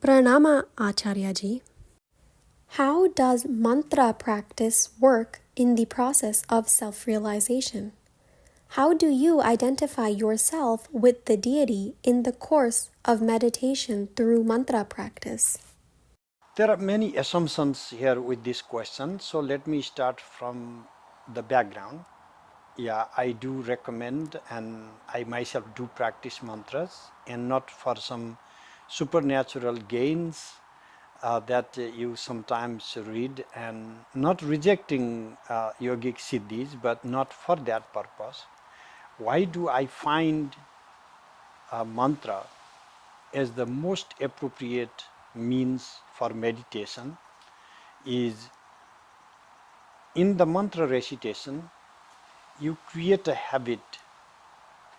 Pranama Acharyaji. How does mantra practice work in the process of self-realization? How do you identify yourself with the deity in the course of meditation through mantra practice? There are many assumptions here with this question, so let me start from the background. Yeah, I do recommend and I myself do practice mantras, and not for some supernatural gains that you sometimes read, and not rejecting yogic siddhis, but not for that purpose. Why do I find a mantra as the most appropriate means for meditation? Is in the mantra recitation, you create a habit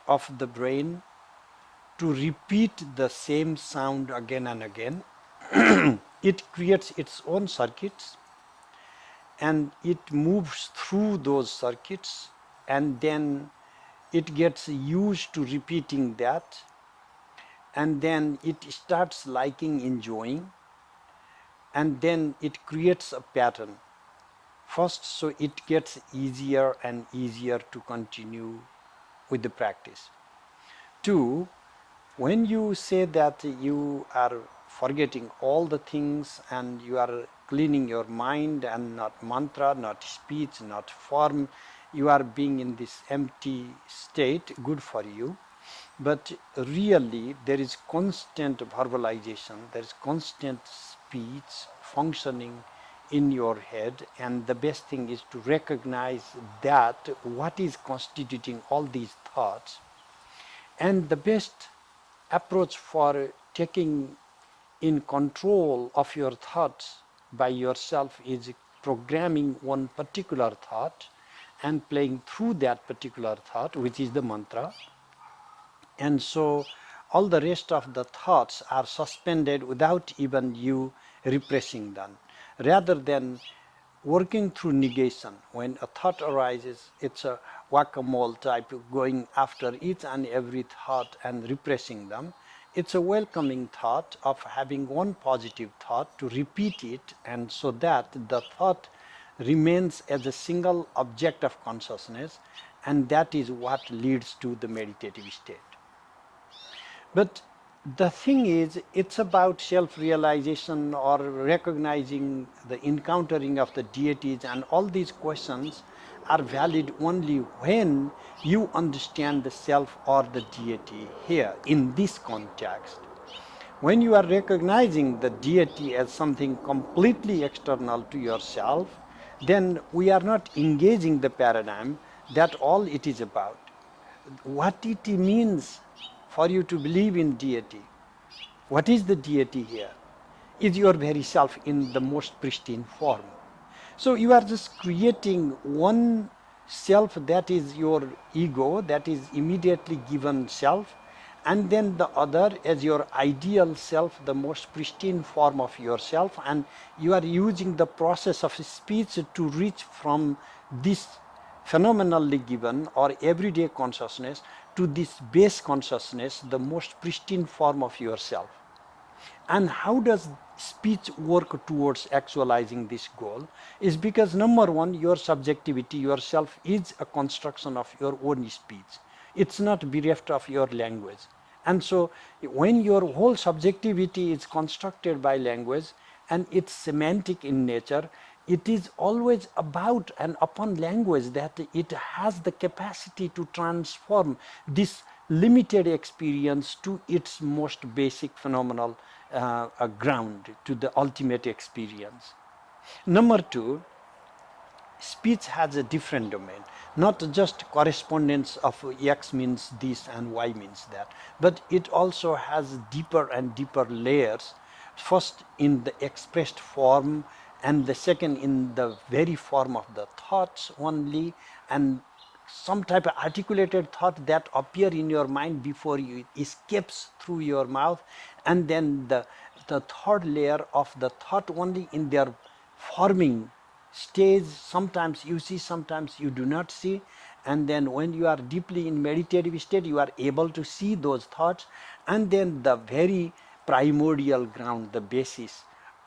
of the brain to repeat the same sound again and again. It creates its own circuits and it moves through those circuits, and then it gets used to repeating that, and then it starts liking, enjoying, and then it creates a pattern. First, so it gets easier and easier to continue with the practice. Two, when you say that you are forgetting all the things and you are cleaning your mind and not mantra, not speech, not form, you are being in this empty state, good for you. But really there is constant verbalization, there is constant speech functioning in your head, and the best thing is to recognize that what is constituting all these thoughts. And the best approach for taking in control of your thoughts by yourself is programming one particular thought and playing through that particular thought, which is the mantra. And so all the rest of the thoughts are suspended without even you repressing them. Rather than working through negation, when a thought arises, it's a whack-a-mole type of going after each and every thought and repressing them. It's a welcoming thought of having one positive thought to repeat it, and so that the thought remains as a single object of consciousness, and that is what leads to the meditative state. But the thing is, it's about self-realization or recognizing the encountering of the deities, and all these questions are valid only when you understand the self or the deity here in this context. When you are recognizing the deity as something completely external to yourself, then we are not engaging the paradigm that all it is about. What it means for you to believe in deity. What is the deity here? Is your very self in the most pristine form. So you are just creating one self that is your ego, that is immediately given self, and then the other as your ideal self, the most pristine form of yourself, and you are using the process of speech to reach from this phenomenally given or everyday consciousness to this base consciousness, the most pristine form of yourself. And how does speech work towards actualizing this goal? Is because number one, your subjectivity, yourself is a construction of your own speech. It's not bereft of your language. And so when your whole subjectivity is constructed by language and it's semantic in nature, it is always about and upon language that it has the capacity to transform this limited experience to its most basic phenomenal ground, to the ultimate experience. Number two, speech has a different domain, not just correspondence of X means this and Y means that, but it also has deeper and deeper layers, first in the expressed form, and the second in the very form of the thoughts only, and some type of articulated thought that appear in your mind before you escapes through your mouth, and then the third layer of the thought only in their forming stage. Sometimes you see, sometimes you do not see, and then when you are deeply in meditative state, you are able to see those thoughts, and then the very primordial ground, the basis,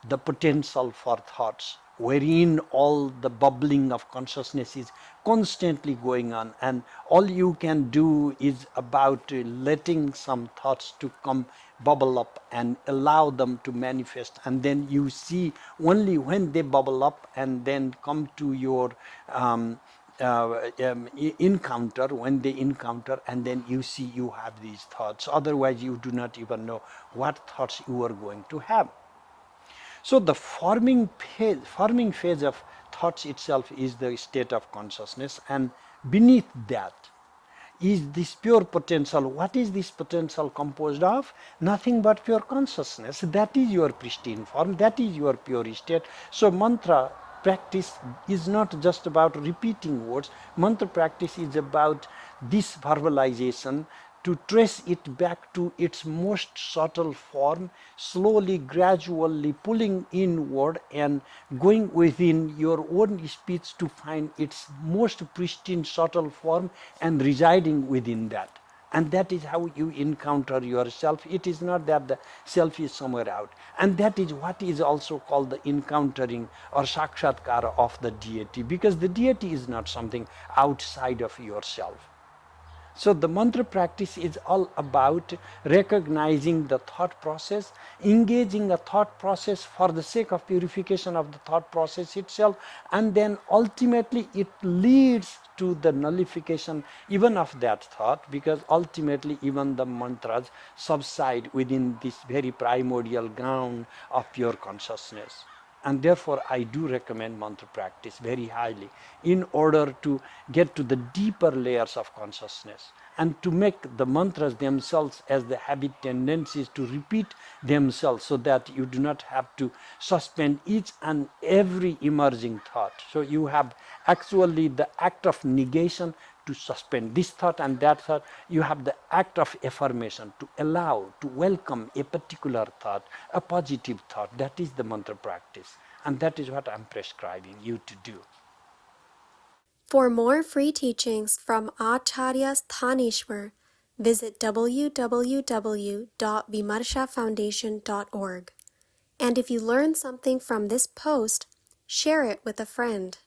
the potential for thoughts, wherein all the bubbling of consciousness is constantly going on, and all you can do is about letting some thoughts to come bubble up and allow them to manifest, and then you see only when they bubble up and then come to your encounter, when they encounter, and then you see you have these thoughts. Otherwise you do not even know what thoughts you are going to have. So the forming phase of thoughts itself is the state of consciousness, and beneath that is this pure potential. What is this potential composed of? Nothing but pure consciousness. That is your pristine form, that is your pure state. So mantra practice is not just about repeating words. Mantra practice is about this verbalization, to trace it back to its most subtle form, slowly, gradually pulling inward and going within your own speech to find its most pristine, subtle form and residing within that. And that is how you encounter yourself. It is not that the self is somewhere out. And that is what is also called the encountering or sakshatkara of the deity, because the deity is not something outside of yourself. So the mantra practice is all about recognizing the thought process, engaging a thought process for the sake of purification of the thought process itself, and then ultimately it leads to the nullification even of that thought, because ultimately even the mantras subside within this very primordial ground of pure consciousness. And therefore I do recommend mantra practice very highly in order to get to the deeper layers of consciousness, and to make the mantras themselves as the habit tendencies to repeat themselves, so that you do not have to suspend each and every emerging thought. So you have actually the act of negation to suspend this thought and that thought. You have the act of affirmation to allow, to welcome a particular thought, a positive thought. That is the mantra practice, and that is what I am prescribing you to do. For more free teachings from Acharya Thanishwar, visit www.vimarshafoundation.org. And if you learned something from this post, share it with a friend.